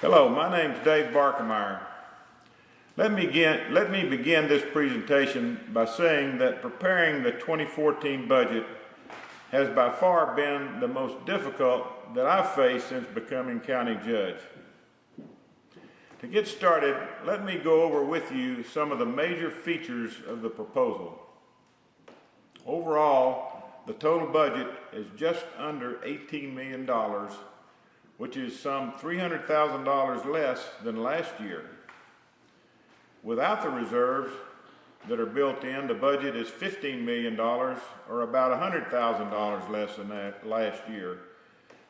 Hello, my name is Dave Barkemeyer. Let me begin this presentation by saying that preparing the 2014 budget has by far been the most difficult that I've faced since becoming county judge. To get started, let me go over with you some of the major features of the proposal. Overall, the total budget is just under $18 million, which is some $300,000 less than last year. Without the reserves that are built in, the budget is $15 million, or about $100,000 less than that last year.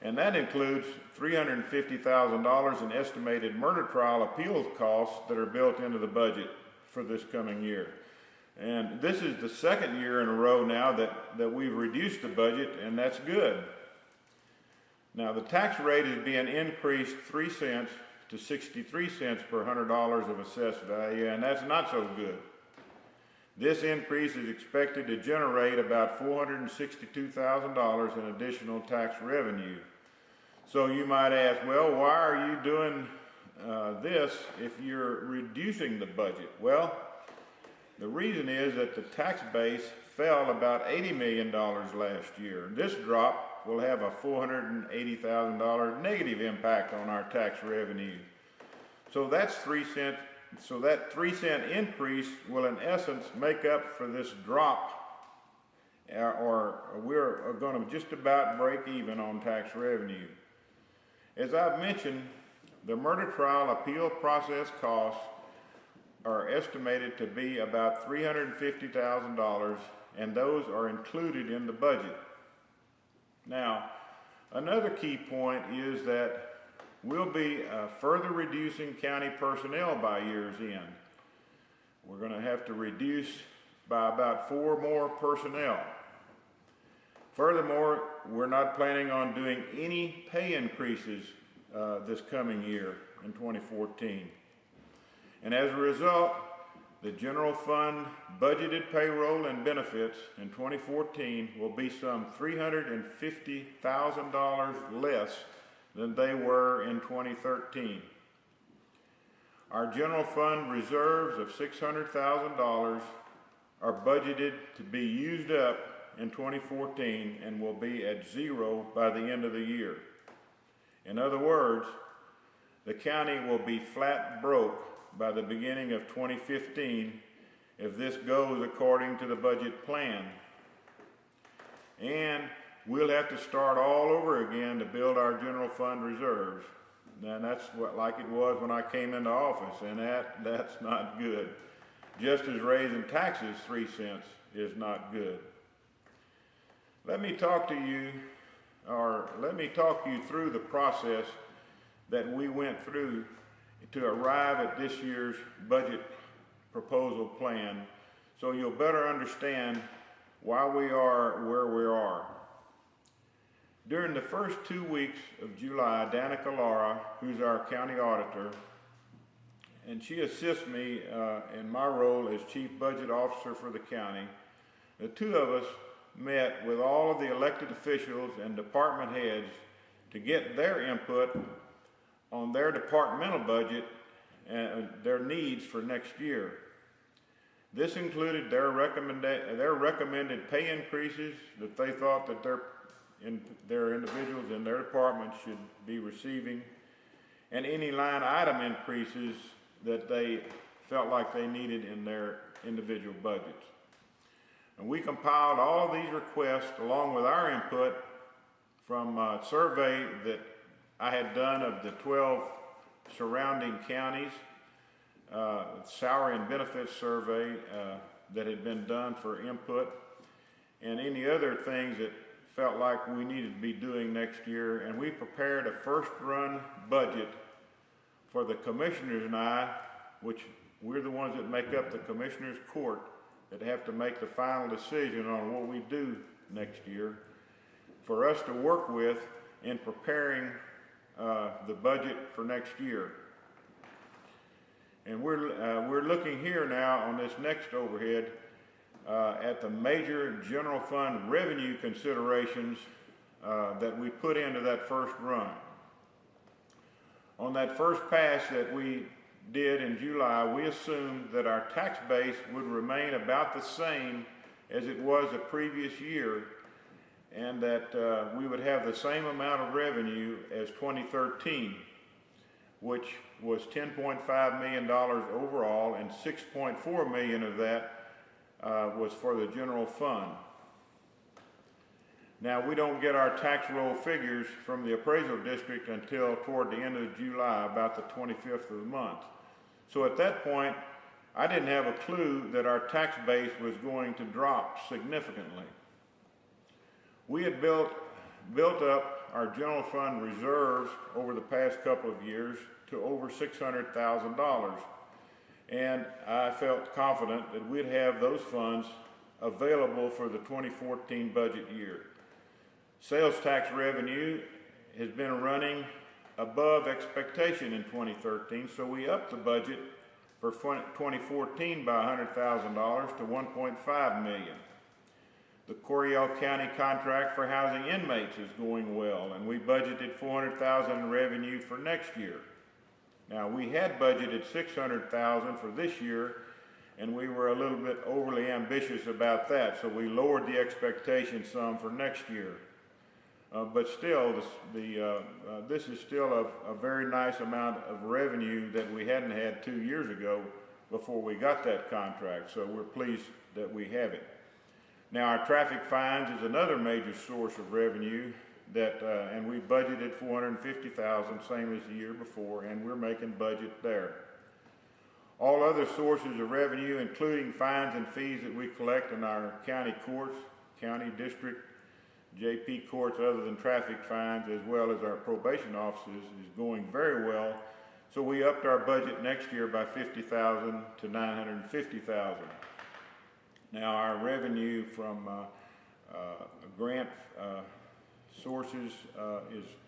And that includes $350,000 in estimated murder trial appeals costs that are built into the budget for this coming year. And this is the second year in a row now that we've reduced the budget, and that's good. Now, the tax rate is being increased 3 cents to 63 cents per $100 of assessed value, and that's not so good. This increase is expected to generate about $462,000 in additional tax revenue. So you might ask, well, why are you doing this if you're reducing the budget? Well, the reason is that the tax base fell about $80 million last year. This drop will have a $480,000 negative impact on our tax revenue. So that's 3 cents. So that 3-cent increase will in essence make up for this drop, or we're going to just about break even on tax revenue. As I've mentioned, the murder trial appeal process costs are estimated to be about $350,000, and those are included in the budget. Now, another key point is that we'll be further reducing county personnel by year's end. We're going to have to reduce by about 4 more personnel. Furthermore, we're not planning on doing any pay increases this coming year in 2014. And as a result, the general fund budgeted payroll and benefits in 2014 will be some $350,000 less than they were in 2013. Our general fund reserves of $600,000 are budgeted to be used up in 2014 and will be at zero by the end of the year. In other words, the county will be flat broke by the beginning of 2015 if this goes according to the budget plan. And we'll have to start all over again to build our general fund reserves. And that's like it was when I came into office, and that's not good. Just as raising taxes 3 cents is not good. Let me talk you through the process that we went through to arrive at this year's budget proposal plan, so you'll better understand why we are where we are. During the first 2 weeks of July, Danica Lara, who's our county auditor, and she assists me in my role as Chief Budget Officer for the county, the two of us met with all of the elected officials and department heads to get their input on their departmental budget and their needs for next year. This included their recommended pay increases that they thought that their individuals in their departments should be receiving, and any line item increases that they felt like they needed in their individual budgets. And we compiled all of these requests along with our input from a survey that I had done of the 12 surrounding counties, salary and benefits survey that had been done for input, and any other things that felt like we needed to be doing next year. And we prepared a first run budget for the commissioners and I, which we're the ones that make up the commissioners court that have to make the final decision on what we do next year, for us to work with in preparing the budget for next year. And we're looking here now on this next overhead at the major general fund revenue considerations that we put into that first run. On that first pass that we did in July, we assumed that our tax base would remain about the same as it was the previous year, and that we would have the same amount of revenue as 2013, which was $10.5 million overall, and $6.4 million of that was for the general fund. Now, we don't get our tax roll figures from the appraisal district until toward the end of July, about the 25th of the month. So at that point, I didn't have a clue that our tax base was going to drop significantly. We had built up our general fund reserves over the past couple of years to over $600,000, and I felt confident that we'd have those funds available for the 2014 budget year. Sales tax revenue has been running above expectation in 2013, so we upped the budget for 2014 by $100,000 to $1.5 million. The Coryell County contract for housing inmates is going well, and we budgeted $400,000 in revenue for next year. Now, we had budgeted $600,000 for this year, and we were a little bit overly ambitious about that, so we lowered the expectation some for next year. But still, this is still a very nice amount of revenue that we hadn't had 2 years ago before we got that contract, so we're pleased that we have it. Now, our traffic fines is another major source of revenue that, and we budgeted $450,000, same as the year before, and we're making budget there. All other sources of revenue, including fines and fees that we collect in our county courts, county district, JP courts other than traffic fines, as well as our probation offices, is going very well. So we upped our budget next year by $50,000 to $950,000. Now, our revenue from grant sources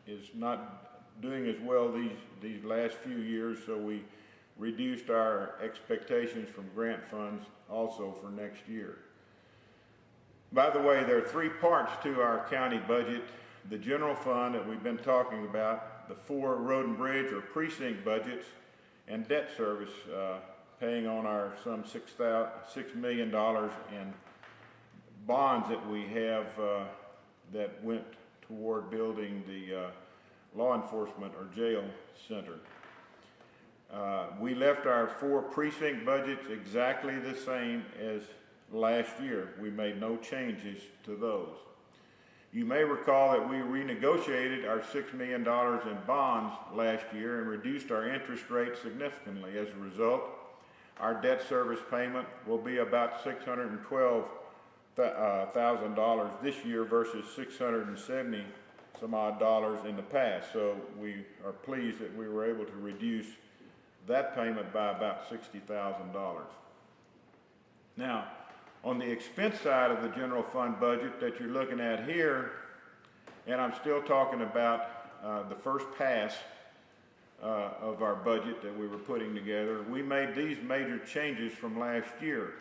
is not doing as well these last few years, so we reduced our expectations from grant funds also for next year. By the way, there are three parts to our county budget: the general fund that we've been talking about, the 4 road and bridge or precinct budgets, and debt service, paying on our some $6 million in bonds that we have that went toward building the law enforcement or jail center. We left our 4 precinct budgets exactly the same as last year. We made no changes to those. You may recall that we renegotiated our $6 million in bonds last year and reduced our interest rate significantly. As a result, our debt service payment will be about $612,000 this year versus $670 some odd dollars in the past. So we are pleased that we were able to reduce that payment by about $60,000. Now, on the expense side of the general fund budget that you're looking at here, and I'm still talking about the first pass of our budget that we were putting together, we made these major changes from last year.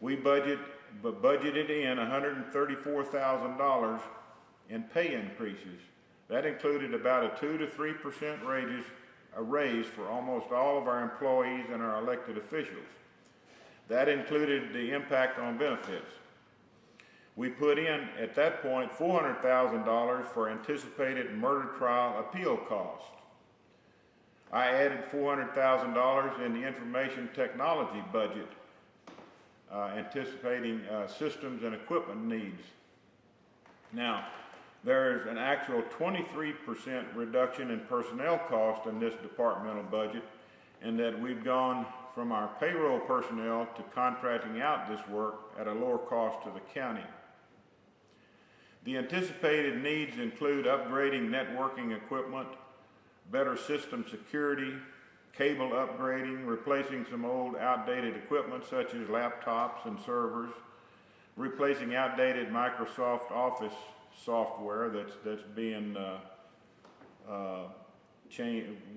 We budgeted in $134,000 in pay increases. That included about a 2 to 3% raise for almost all of our employees and our elected officials. That included the impact on benefits. We put in, at that point, $400,000 for anticipated murder trial appeal costs. I added $400,000 in the information technology budget, anticipating systems and equipment needs. Now, there's an actual 23% reduction in personnel cost in this departmental budget, in that we've gone from our payroll personnel to contracting out this work at a lower cost to the county. The anticipated needs include upgrading networking equipment, better system security, cable upgrading, replacing some old outdated equipment such as laptops and servers, replacing outdated Microsoft Office software that's being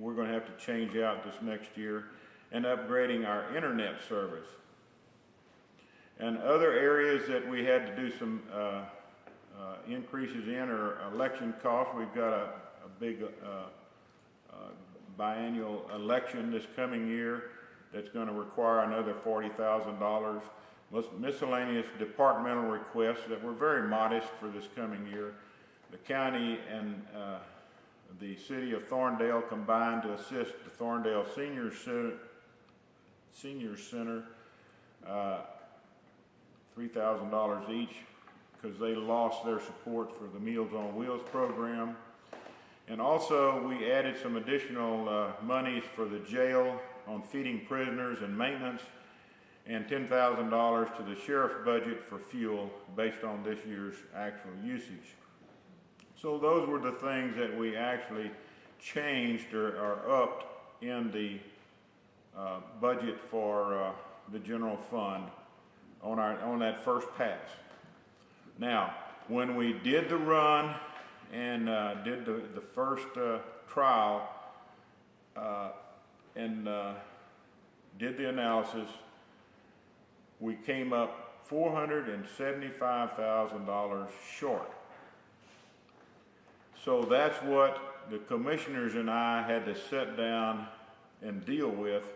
we're going to have to change out this next year, and upgrading our internet service. And other areas that we had to do some increases in are election costs. We've got a big biennial election this coming year that's going to require another $40,000. Miscellaneous departmental requests that were very modest for this coming year. The county and the city of Thorndale combined to assist the Thorndale Senior Center, $3,000 each, because they lost their support for the Meals on Wheels program. And also we added some additional monies for the jail on feeding prisoners and maintenance, and $10,000 to the sheriff's budget for fuel based on this year's actual usage. So those were the things that we actually changed or upped in the budget for the general fund on that first pass. Now, when we did the run and did the first trial and did the analysis, we came up $475,000 short. So that's what the commissioners and I had to sit down and deal with,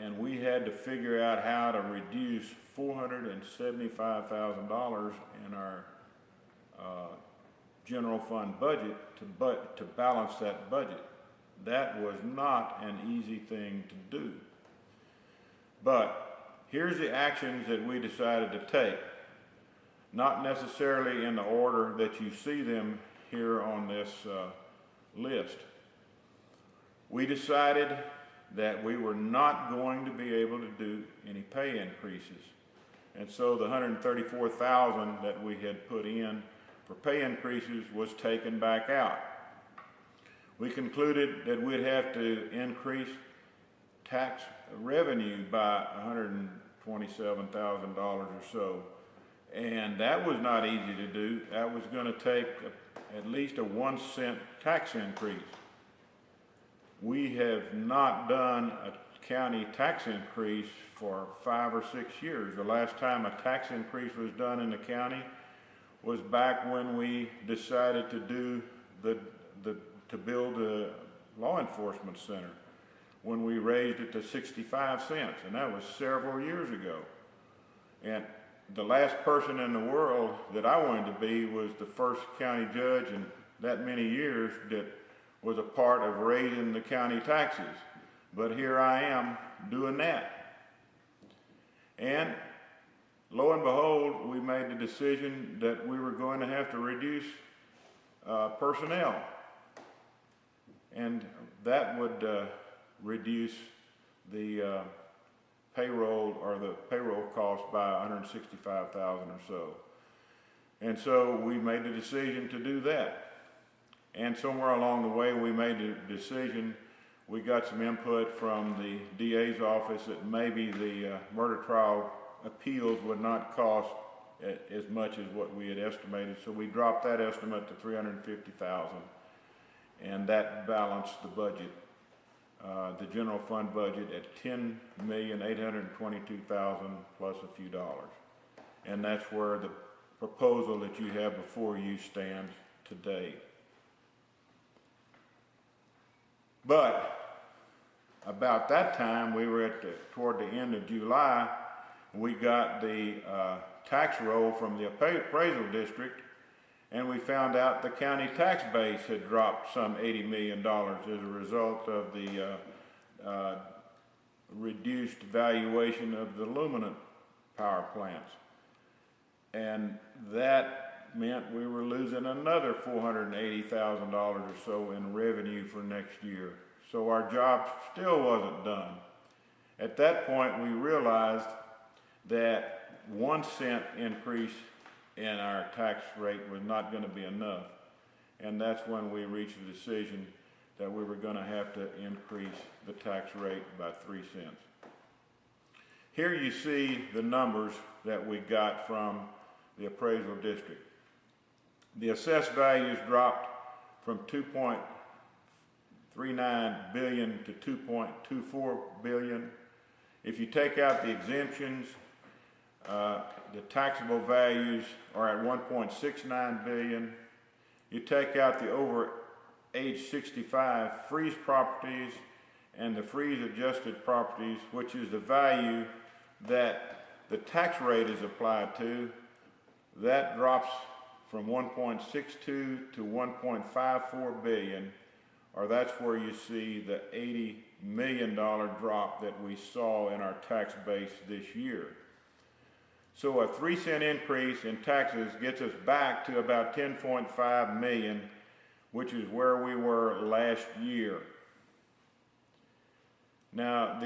and we had to figure out how to reduce $475,000 in our general fund budget to balance that budget. That was not an easy thing to do. But here's the actions that we decided to take, not necessarily in the order that you see them here on this list. We decided that we were not going to be able to do any pay increases. And so the $134,000 that we had put in for pay increases was taken back out. We concluded that we'd have to increase tax revenue by $127,000 or so. And that was not easy to do. That was going to take at least a 1-cent tax increase. We have not done a county tax increase for 5 or 6 years. The last time a tax increase was done in the county was back when we decided to do to build a law enforcement center, when we raised it to 65 cents, and that was several years ago. And the last person in the world that I wanted to be was the first county judge in that many years that was a part of raising the county taxes. But here I am doing that. And lo and behold, we made the decision that we were going to have to reduce personnel. And that would reduce the payroll cost by $165,000 or so. And so we made the decision to do that. And somewhere along the way we made the decision, we got some input from the DA's office that maybe the murder trial appeals would not cost as much as what we had estimated. So we dropped that estimate to $350,000, and that balanced the budget. The general fund budget at $10,822,000 plus a few dollars. And that's where the proposal that you have before you stands today. But about that time, we were toward the end of July, we got the tax roll from the appraisal district, and we found out the county tax base had dropped some $80 million as a result of the reduced valuation of the aluminum power plants. And that meant we were losing another $480,000 or so in revenue for next year. So our job still wasn't done. At that point, we realized that 1 cent increase in our tax rate was not going to be enough. And that's when we reached the decision that we were going to have to increase the tax rate by 3 cents. Here you see the numbers that we got from the appraisal district. The assessed values dropped from $2.39 billion to $2.24 billion. If you take out the exemptions, the taxable values are at $1.69 billion. You take out the over age 65 freeze properties and the freeze adjusted properties, which is the value that the tax rate is applied to, that drops from 1.62 to 1.54 billion, or that's where you see the $80 million drop that we saw in our tax base this year. So a 3-cent increase in taxes gets us back to about 10.5 million, which is where we were last year. Now,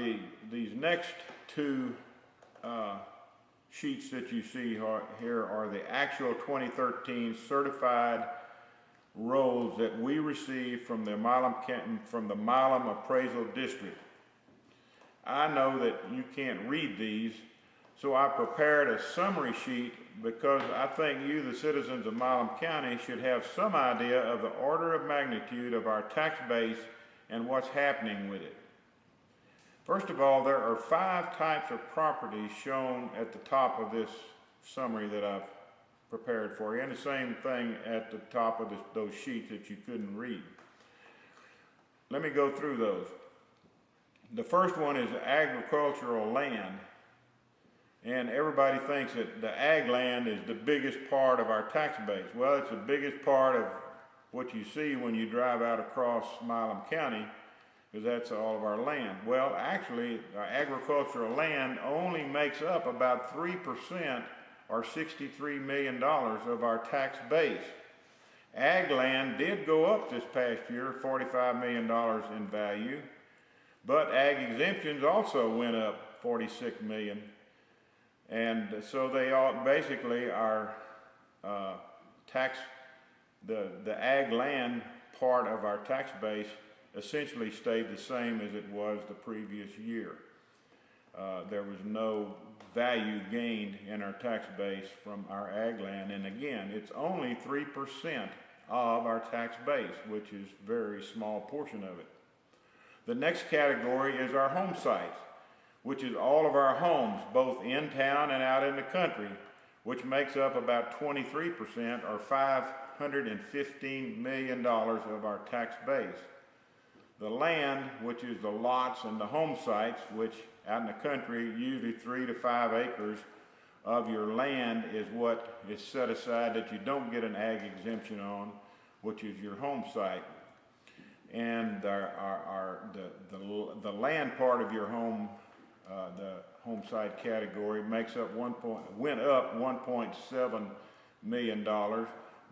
these next two sheets that you see here are the actual 2013 certified rolls that we received from the Milam Appraisal District. I know that you can't read these, so I prepared a summary sheet because I think you, the citizens of Milam County, should have some idea of the order of magnitude of our tax base and what's happening with it. First of all, there are 5 types of properties shown at the top of this summary that I've prepared for you, and the same thing at the top of those sheets that you couldn't read. Let me go through those. The first one is agricultural land, and everybody thinks that the ag land is the biggest part of our tax base. Well, it's the biggest part of what you see when you drive out across Milam County, because that's all of our land. Well, actually, our agricultural land only makes up about 3%, or $63 million of our tax base. Ag land did go up this past year, $45 million in value, but ag exemptions also went up $46 million. And so they all basically are the ag land part of our tax base essentially stayed the same as it was the previous year. There was no value gained in our tax base from our ag land, and again, it's only 3% of our tax base, which is a very small portion of it. The next category is our home sites, which is all of our homes, both in town and out in the country, which makes up about 23%, or $515 million of our tax base. The land, which is the lots and the home sites, which out in the country, usually 3 to 5 acres of your land is what is set aside that you don't get an ag exemption on, which is your home site. And the land part of your home, the home site category, went up $1.7 million,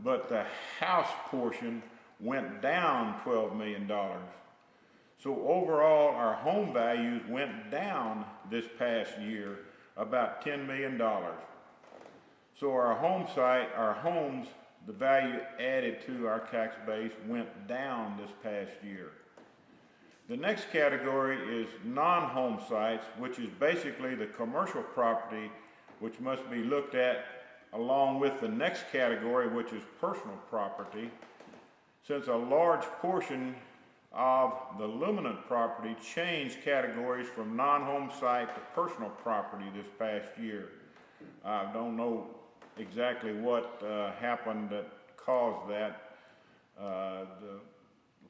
but the house portion went down $12 million. So overall, our home values went down this past year about $10 million. So our homes, the value added to our tax base went down this past year. The next category is non-home sites, which is basically the commercial property, which must be looked at along with the next category, which is personal property, since a large portion of the luminant property changed categories from non-home site to personal property this past year. I don't know exactly what happened that caused that. The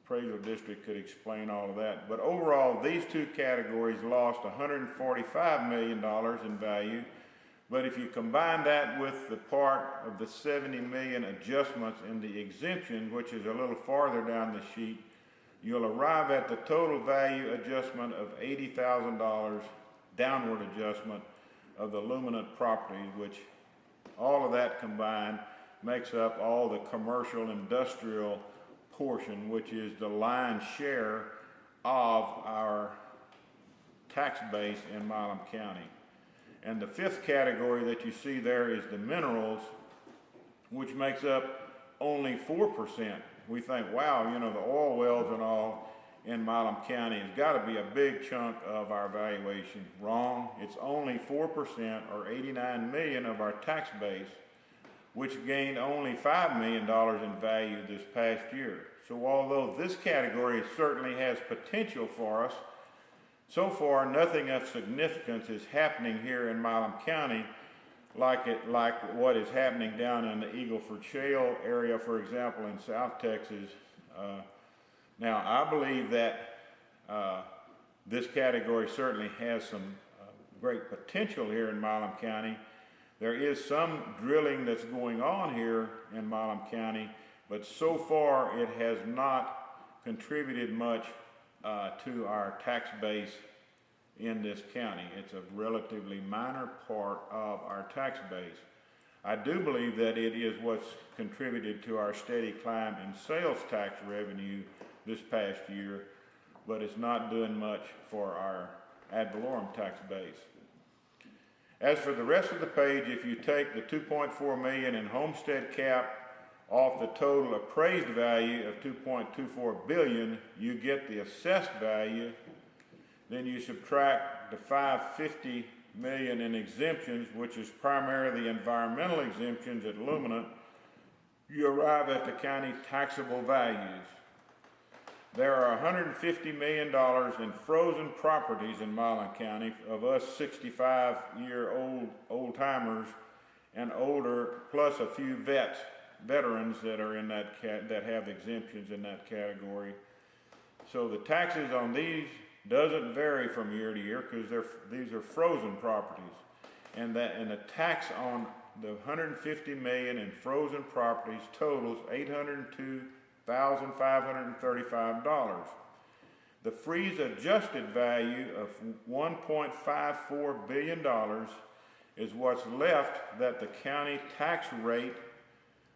appraisal district could explain all of that. But overall, these two categories lost $145 million in value. But if you combine that with the part of the $70 million adjustments in the exemption, which is a little farther down the sheet, you'll arrive at the total value adjustment of $80,000 downward adjustment of the luminant property, which all of that combined makes up all the commercial industrial portion, which is the lion's share of our tax base in Milam County. And the fifth category that you see there is the minerals, which makes up only 4%. We think, wow, you know, the oil wells and all in Milam County has got to be a big chunk of our valuation. Wrong. It's only 4%, or $89 million of our tax base, which gained only $5 million in value this past year. So although this category certainly has potential for us, so far nothing of significance is happening here in Milam County like what is happening down in the Eagle Ford Shale area, for example, in South Texas. Now, I believe that this category certainly has some great potential here in Milam County. There is some drilling that's going on here in Milam County, but so far it has not contributed much to our tax base in this county. It's a relatively minor part of our tax base. I do believe that it is what's contributed to our steady climb in sales tax revenue this past year, but it's not doing much for our ad valorem tax base. As for the rest of the page, if you take the $2.4 million in homestead cap off the total appraised value of $2.24 billion, you get the assessed value. Then you subtract the $550 million in exemptions, which is primarily the environmental exemptions at Luminant, you arrive at the county taxable values. There are $150 million in frozen properties in Milam County of us 65-year-old old-timers and older, plus a few veterans that are in that that have exemptions in that category. So the taxes on these doesn't vary from year to year because these are frozen properties, and the tax on the $150 million in frozen properties totals $802,535. The freeze adjusted value of $1.54 billion is what's left that the county tax rate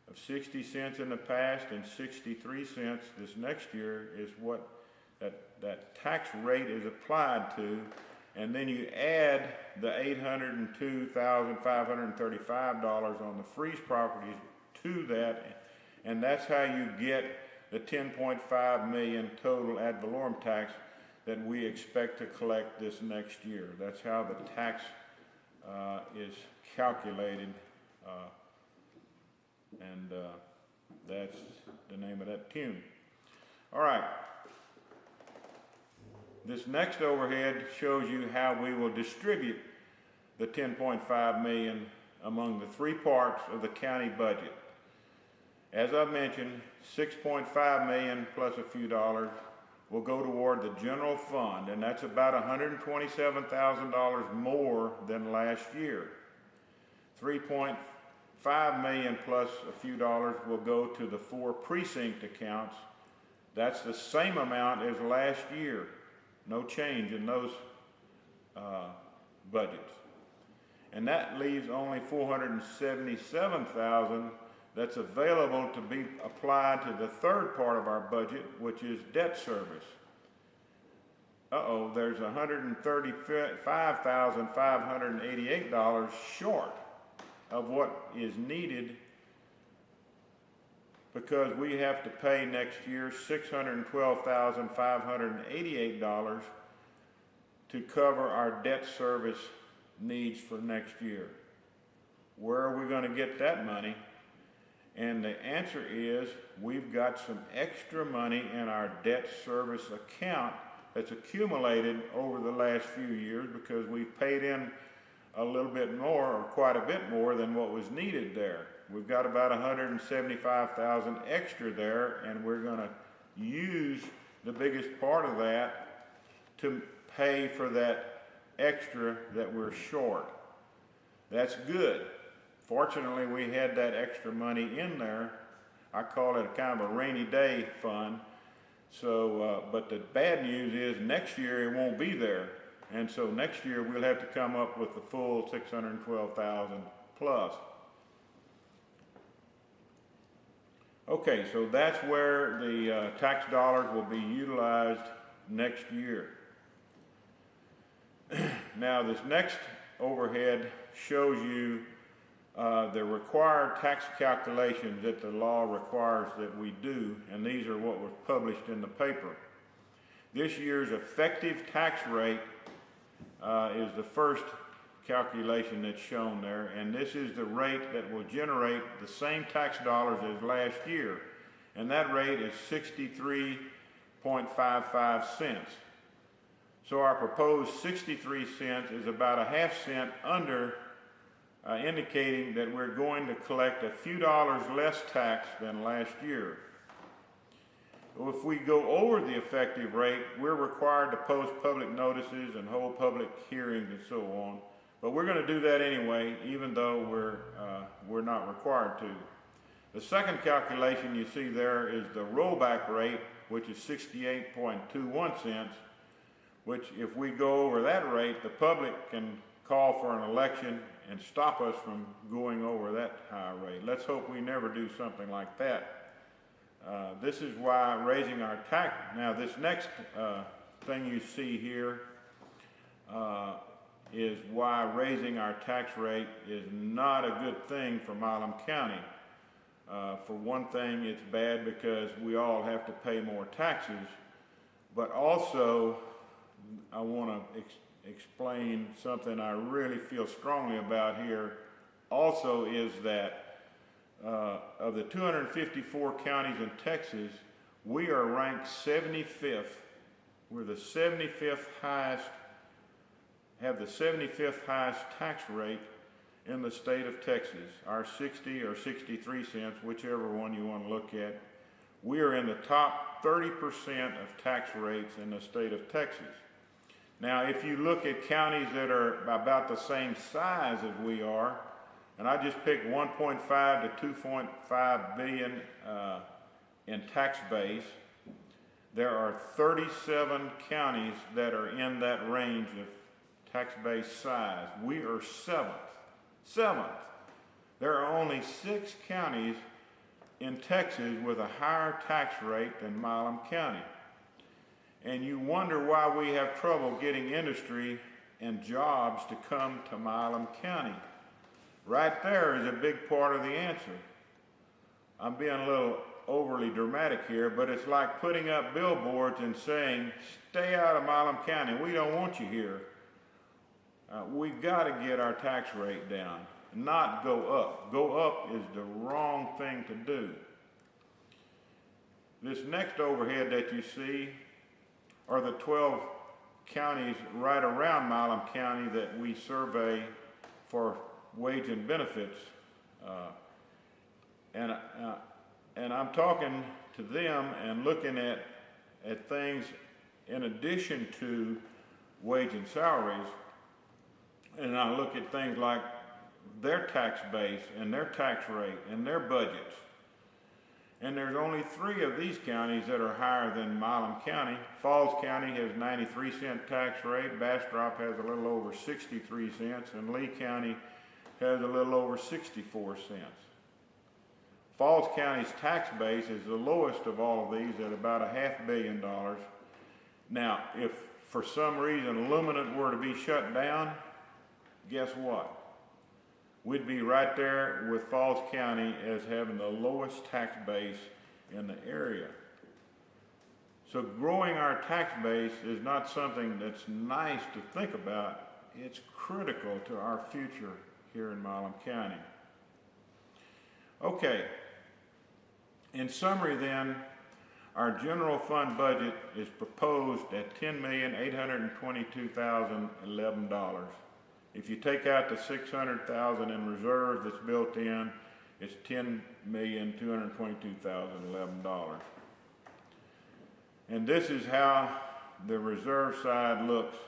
of 60 cents in the past and 63 cents this next year is what that tax rate is applied to, and then you add the $802,535 on the freeze properties to that, and that's how you get the $10.5 million total ad valorem tax that we expect to collect this next year. That's how the tax is calculated, and that's the name of that tune. All right. This next overhead shows you how we will distribute the $10.5 million among the three parts of the county budget. As I mentioned, $6.5 million plus a few dollars will go toward the general fund, and that's about $127,000 more than last year. $3.5 million plus a few dollars will go to the 4 precinct accounts. That's the same amount as last year. No change in those budgets. And that leaves only $477,000 that's available to be applied to the third part of our budget, which is debt service. There's $135,588 short of what is needed because we have to pay next year $612,588 to cover our debt service needs for next year. Where are we going to get that money? And the answer is we've got some extra money in our debt service account that's accumulated over the last few years because we've paid in a little bit more, or quite a bit more than what was needed there. We've got about $175,000 extra there, and we're going to use the biggest part of that to pay for that extra that we're short. That's good. Fortunately, we had that extra money in there. I call it a kind of a rainy day fund. So, but the bad news is next year it won't be there. And so next year we'll have to come up with the full $612,000 plus. Okay, so that's where the tax dollars will be utilized next year. Now this next overhead shows you the required tax calculations that the law requires that we do, and these are what was published in the paper. This year's effective tax rate is the first calculation that's shown there, and this is the rate that will generate the same tax dollars as last year, and that rate is 63.55 cents. So our proposed 63 cents is about a half cent under, indicating that we're going to collect a few dollars less tax than last year. If we go over the effective rate, we're required to post public notices and hold public hearings and so on. But we're going to do that anyway, even though we're not required to. The second calculation you see there is the rollback rate, which is 68.21 cents, which if we go over that rate, the public can call for an election and stop us from going over that high rate. Let's hope we never do something like that. This is why raising our tax, now this next thing you see here is why raising our tax rate is not a good thing for Milam County. For one thing, it's bad because we all have to pay more taxes, but also I want to explain something I really feel strongly about here. Also is that of the 254 counties in Texas, we are ranked 75th. We're the 75th highest, have the 75th highest tax rate in the state of Texas. Our 60 or 63 cents, whichever one you want to look at. We are in the top 30% of tax rates in the state of Texas. Now, if you look at counties that are about the same size as we are, and I just picked 1.5 to 2.5 billion in tax base, there are 37 counties that are in that range of tax base size. We are seventh. There are only 6 counties in Texas with a higher tax rate than Milam County. And you wonder why we have trouble getting industry and jobs to come to Milam County. Right there is a big part of the answer. I'm being a little overly dramatic here, but it's like putting up billboards and saying, stay out of Milam County, we don't want you here. We've got to get our tax rate down, not go up. Go up is the wrong thing to do. This next overhead that you see are the 12 counties right around Milam County that we survey for wage and benefits. And I'm talking to them and looking at things in addition to wage and salaries. And I look at things like their tax base and their tax rate and their budgets. And there's only 3 of these counties that are higher than Milam County. Falls County has 93-cent tax rate, Bastrop has a little over 63 cents, and Lee County has a little over 64 cents. Falls County's tax base is the lowest of all of these at about $500 million. Now, if for some reason Luminant were to be shut down, guess what? We'd be right there with Falls County as having the lowest tax base in the area. So growing our tax base is not something that's nice to think about. It's critical to our future here in Milam County. Okay, in summary then, our general fund budget is proposed at $10,822,011. If you take out the $600,000 in reserve that's built in, it's $10,222,011. And this is how the reserve side looks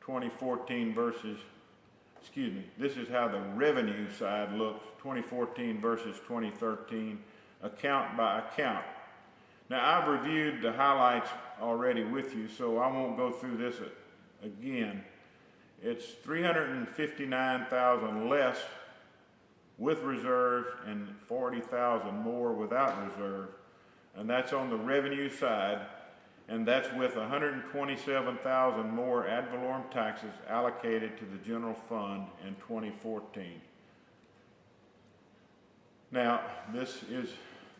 2014 versus, this is how the revenue side looks 2014 versus 2013, account by account. Now, I've reviewed the highlights already with you, so I won't go through this again. It's $359,000 less with reserves and $40,000 more without reserve. And that's on the revenue side, and that's with $127,000 more ad valorem taxes allocated to the general fund in 2014. Now, this is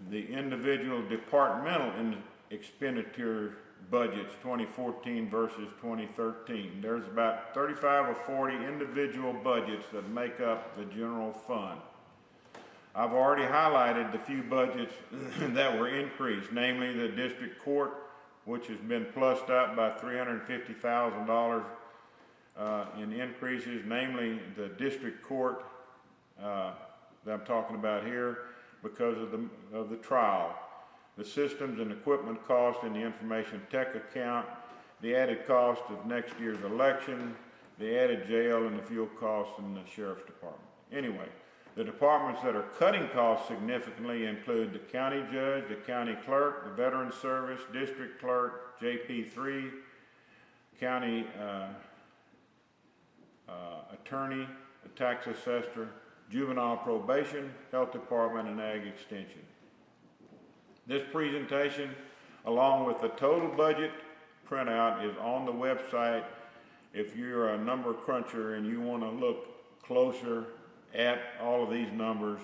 the individual departmental expenditure budgets 2014 versus 2013. There's about 35 or 40 individual budgets that make up the general fund. I've already highlighted the few budgets that were increased, namely the district court, which has been plussed up by $350,000 in increases, namely the district court that I'm talking about here because of the trial. the systems and equipment cost in the information tech account, the added cost of next year's election, the added jail and the fuel costs in the sheriff's department. Anyway, the departments that are cutting costs significantly include the county judge, the county clerk, the veteran service, district clerk, JP3, county attorney, a tax assessor, juvenile probation, health department, and ag extension. This presentation, along with the total budget printout, is on the website. If you're a number cruncher and you want to look closer at all of these numbers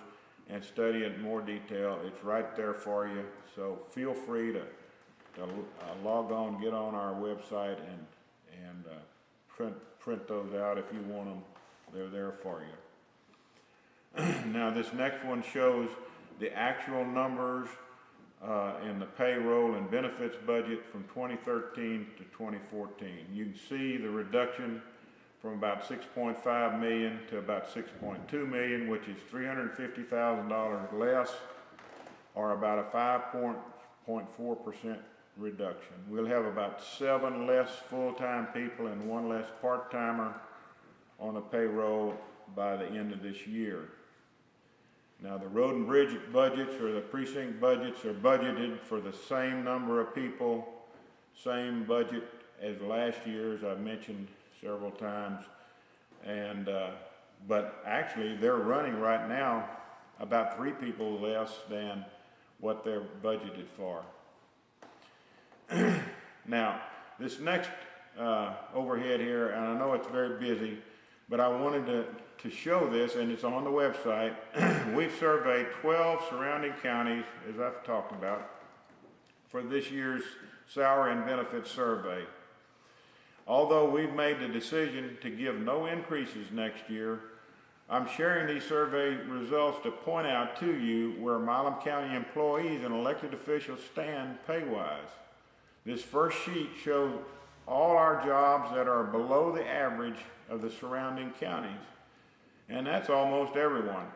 and study it in more detail, it's right there for you. So feel free to log on, get on our website, and print those out if you want them. They're there for you. Now this next one shows the actual numbers in the payroll and benefits budget from 2013 to 2014. You can see the reduction from about 6.5 million to about 6.2 million, which is $350,000 less, or about a 5.4% reduction. We'll have about 7 less full-time people and 1 less part-timer on the payroll by the end of this year. Now the road and bridge budgets or the precinct budgets are budgeted for the same number of people, same budget as last year, as I've mentioned several times, and but actually they're running right now about 3 people less than what they're budgeted for. Now this next overhead here, and I know it's very busy, but I wanted to show this, and it's on the website. We've surveyed 12 surrounding counties, as I've talked about, for this year's salary and benefits survey. Although we've made the decision to give no increases next year, I'm sharing these survey results to point out to you where Milam County employees and elected officials stand pay-wise. This first sheet shows all our jobs that are below the average of the surrounding counties, and that's almost everyone.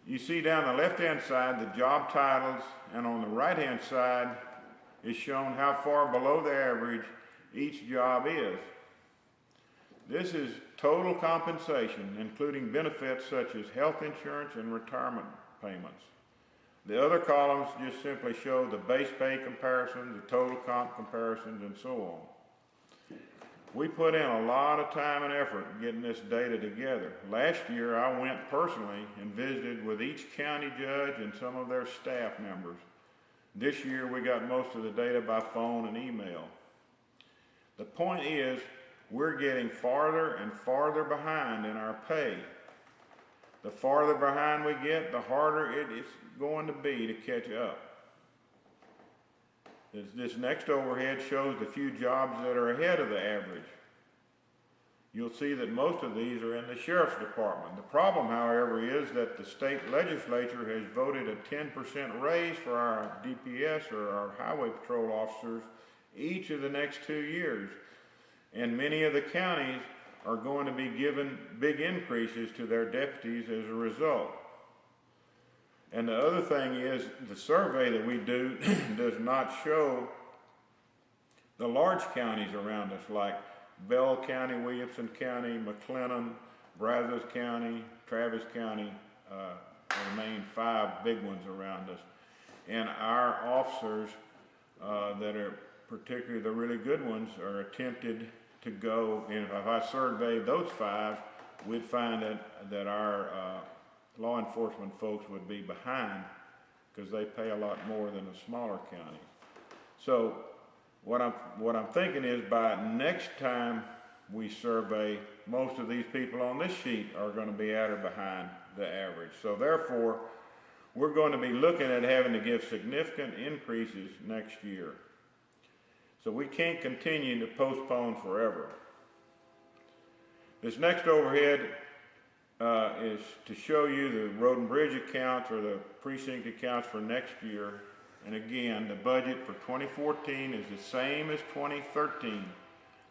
You see down the left-hand side the job titles, and on the right-hand side is shown how far below the average each job is. This is total compensation, including benefits such as health insurance and retirement payments. The other columns just simply show the base pay comparison, the total comp comparisons, and so on. We put in a lot of time and effort getting this data together. Last year, I went personally and visited with each county judge and some of their staff members. This year, we got most of the data by phone and email. The point is, we're getting farther and farther behind in our pay. The farther behind we get, the harder it is going to be to catch up. This next overhead shows the few jobs that are ahead of the average. You'll see that most of these are in the sheriff's department. The problem, however, is that the state legislature has voted a 10% raise for our DPS, or our highway patrol officers, each of the next 2 years. And many of the counties are going to be given big increases to their deputies as a result. And the other thing is, the survey that we do does not show the large counties around us, like Bell County, Williamson County, McLennan, Brazos County, Travis County, are the main 5 big ones around us. And our officers that are particularly the really good ones are attempted to go, and if I surveyed those 5, we'd find that our law enforcement folks would be behind because they pay a lot more than the smaller counties. So what I'm thinking is, by next time we survey, most of these people on this sheet are going to be at or behind the average. So therefore, we're going to be looking at having to give significant increases next year. So we can't continue to postpone forever. This next overhead is to show you the road and bridge accounts, or the precinct accounts for next year. And again, the budget for 2014 is the same as 2013.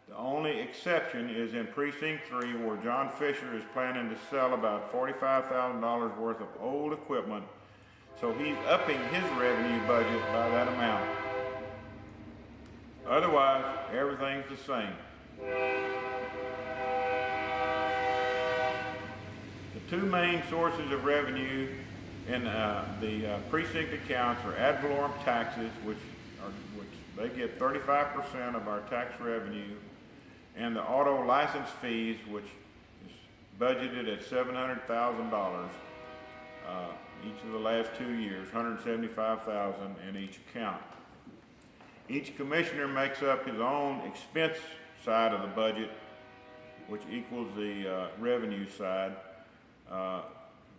The only exception is in Precinct 3, where John Fisher is planning to sell about $45,000 worth of old equipment So he's upping his revenue budget by that amount. Otherwise, everything's the same. The two main sources of revenue in the precinct accounts are ad valorem taxes, which they get 35% of our tax revenue, and the auto license fees, which is budgeted at $700,000 each of the last 2 years, $175,000 in each account. Each commissioner makes up his own expense side of the budget, which equals the revenue side,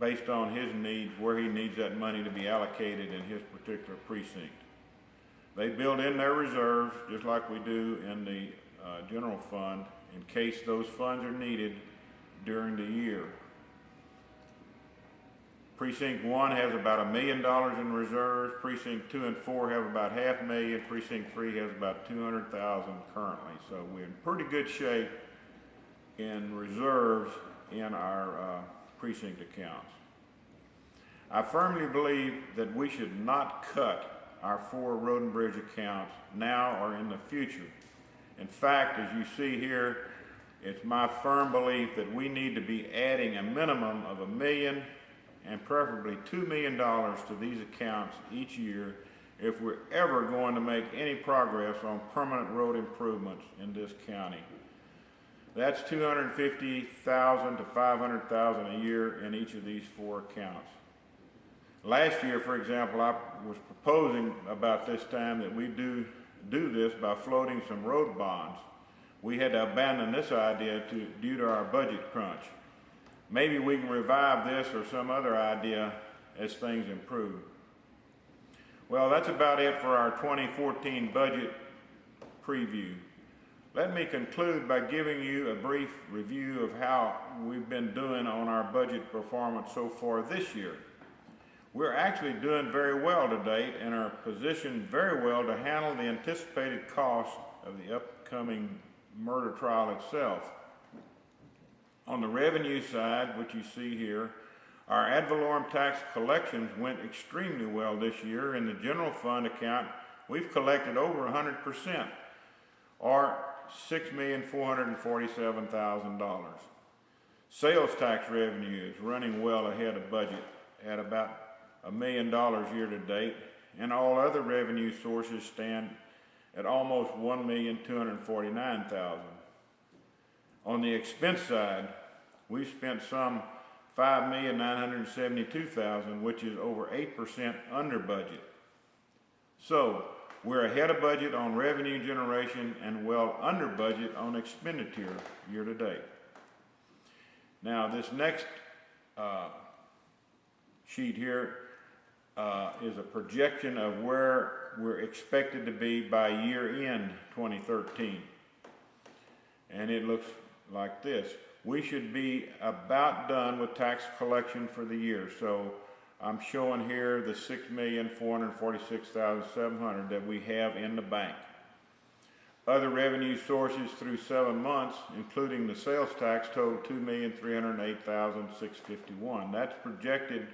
based on his needs, where he needs that money to be allocated in his particular precinct. They build in their reserves, just like we do in the general fund, in case those funds are needed during the year. Precinct 1 has about $1 million in reserves. Precinct 2 and 4 have about $500,000. Precinct 3 has about $200,000 currently. So we're in pretty good shape in reserves in our precinct accounts. I firmly believe that we should not cut our 4 road and bridge accounts now or in the future. In fact, as you see here, it's my firm belief that we need to be adding a minimum of $1 million and preferably $2 million to these accounts each year if we're ever going to make any progress on permanent road improvements in this county. That's $250,000 to $500,000 a year in each of these 4 accounts. Last year, for example, I was proposing about this time that we do this by floating some road bonds. We had to abandon this idea due to our budget crunch. Maybe we can revive this or some other idea as things improve. Well, that's about it for our 2014 budget preview. Let me conclude by giving you a brief review of how we've been doing on our budget performance so far this year. We're actually doing very well to date and are positioned very well to handle the anticipated cost of the upcoming murder trial itself. On the revenue side, which you see here, our ad valorem tax collections went extremely well this year. In the general fund account, we've collected over 100%, or $6,447,000. Sales tax revenue is running well ahead of budget at about $1 million year to date, and all other revenue sources stand at almost $1,249,000. On the expense side, we've spent some $5,972,000, which is over 8% under budget. So we're ahead of budget on revenue generation and well under budget on expenditure year to date. Now this next sheet here is a projection of where we're expected to be by year end 2013. And it looks like this. We should be about done with tax collection for the year. So I'm showing here the $6,446,700 that we have in the bank. Other revenue sources through 7 months, including the sales tax, total $2,308,651. That's projected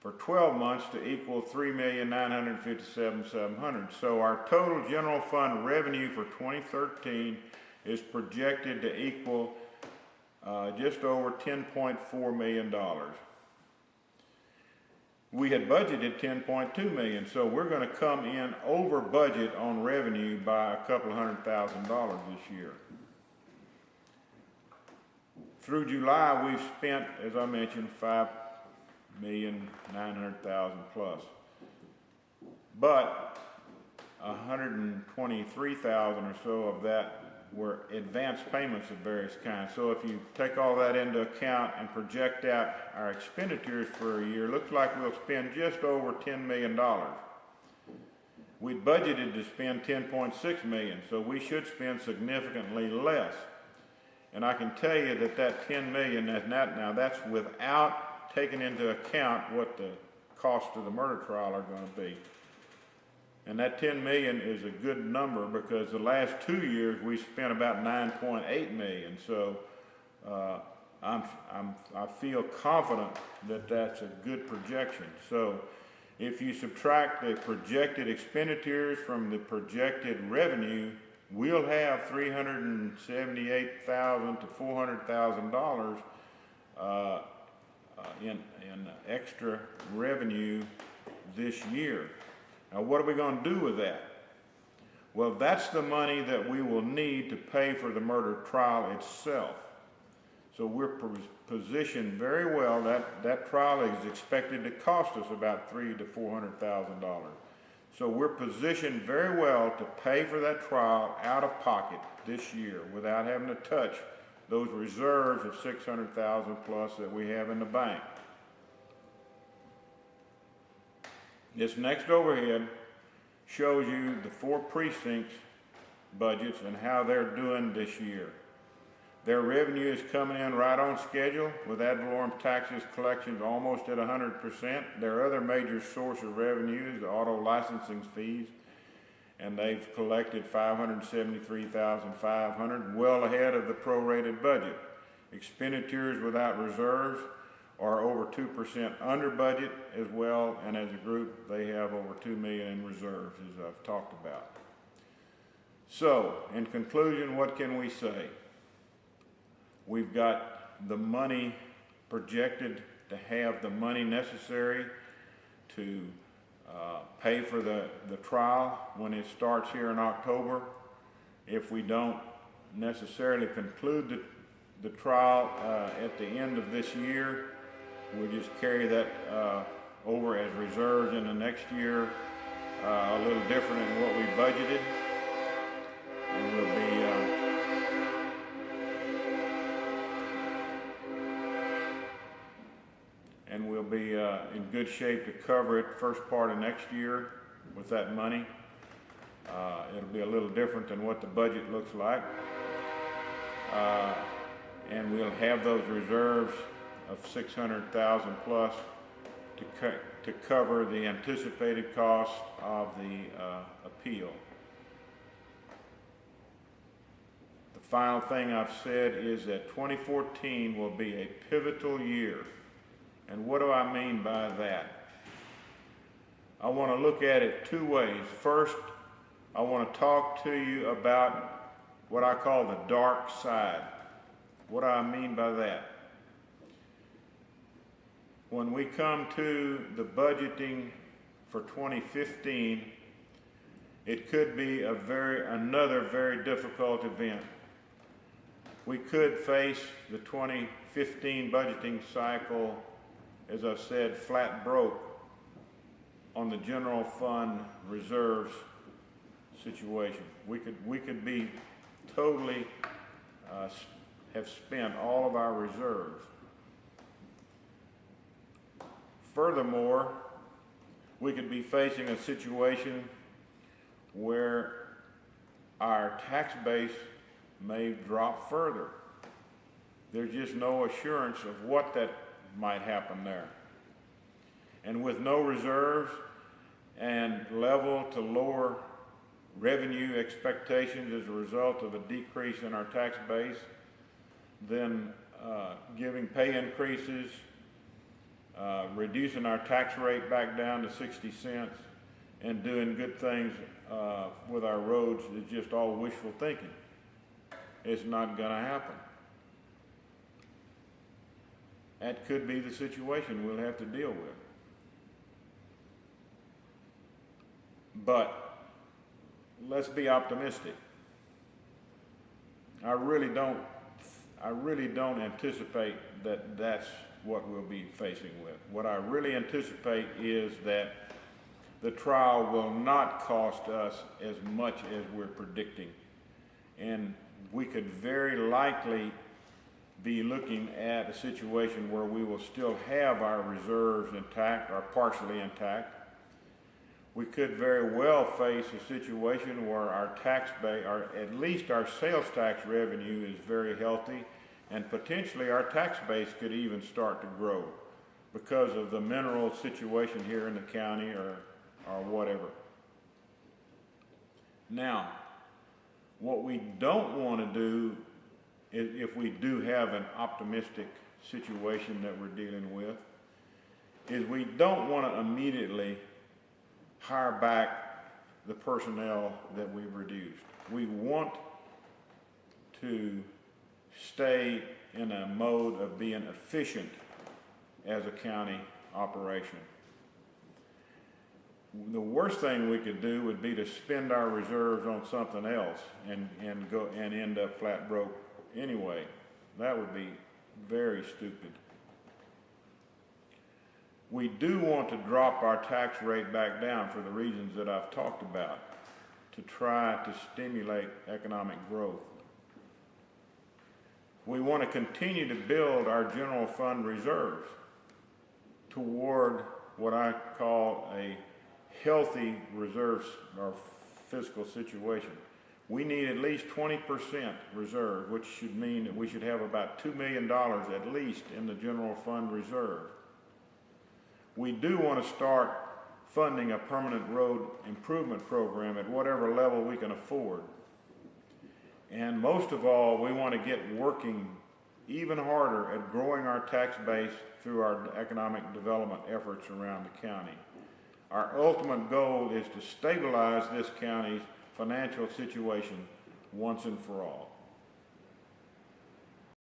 for 12 months to equal $3,957,700. So our total general fund revenue for 2013 is projected to equal just over $10.4 million. We had budgeted $10.2 million, so we're going to come in over budget on revenue by a couple $100,000 this year. Through July, we've spent, as I mentioned, $5,900,000 plus. But $123,000 or so of that were advance payments of various kinds. So if you take all that into account and project out our expenditures for a year, looks like we'll spend just over $10 million. We budgeted to spend $10.6 million, so we should spend significantly less. And I can tell you that that $10 million, that's without taking into account what the cost of the murder trial are going to be. And that $10 million is a good number because the last 2 years we spent about $9.8 million. So I feel confident that that's a good projection. So If you subtract the projected expenditures from the projected revenue, we'll have $378,000 to $400,000 in extra revenue this year. Now, what are we going to do with that? Well, that's the money that we will need to pay for the murder trial itself. So we're positioned very well. That trial is expected to cost us about $300,000 to $400,000. So we're positioned very well to pay for that trial out of pocket this year without having to touch those reserves of $600,000 plus that we have in the bank. This next overhead shows you the 4 precincts budgets and how they're doing this year. Their revenue is coming in right on schedule with ad valorem taxes collections almost at 100%. Their other major source of revenue is the auto licensing fees, and they've collected $573,500, well ahead of the prorated budget. Expenditures without reserves are over 2% under budget as well, and as a group they have over $2 million in reserves, as I've talked about. So, in conclusion, what can we say? We've got the money projected to have the money necessary to pay for the trial when it starts here in October. If we don't necessarily conclude the trial at the end of this year, we'll just carry that over as reserves in the next year, a little different than what we budgeted, and we'll be in good shape to cover it first part of next year with that money. It'll be a little different than what the budget looks like. And we'll have those reserves of $600,000 plus to cover the anticipated cost of the appeal. The final thing I've said is that 2014 will be a pivotal year. And what do I mean by that? I want to look at it 2 ways. First, I want to talk to you about what I call the dark side. What do I mean by that? When we come to the budgeting for 2015, it could be another very difficult event. We could face the 2015 budgeting cycle, as I said, flat broke on the general fund reserves situation. We could be totally have spent all of our reserves. Furthermore, we could be facing a situation where our tax base may drop further. There's just no assurance of what that might happen there. And with no reserves and level to lower revenue expectations as a result of a decrease in our tax base, then giving pay increases, reducing our tax rate back down to 60 cents, and doing good things with our roads is just all wishful thinking. It's not going to happen. That could be the situation we'll have to deal with. But let's be optimistic. I really don't anticipate that that's what we'll be facing with. What I really anticipate is that the trial will not cost us as much as we're predicting. And we could very likely be looking at a situation where we will still have our reserves intact or partially intact. We could very well face a situation where our tax base, or at least our sales tax revenue, is very healthy, and potentially our tax base could even start to grow because of the mineral situation here in the county or whatever. Now, what we don't want to do is, if we do have an optimistic situation that we're dealing with, is we don't want to immediately hire back the personnel that we've reduced. We want to stay in a mode of being efficient as a county operation. The worst thing we could do would be to spend our reserves on something else and end up flat broke anyway. That would be very stupid. We do want to drop our tax rate back down for the reasons that I've talked about, to try to stimulate economic growth. We want to continue to build our general fund reserves toward what I call a healthy reserves or fiscal situation. We need at least 20% reserve, which should mean that we should have about $2 million at least in the general fund reserve. We do want to start funding a permanent road improvement program at whatever level we can afford. And most of all, we want to get working even harder at growing our tax base through our economic development efforts around the county. Our ultimate goal is to stabilize this county's financial situation once and for all.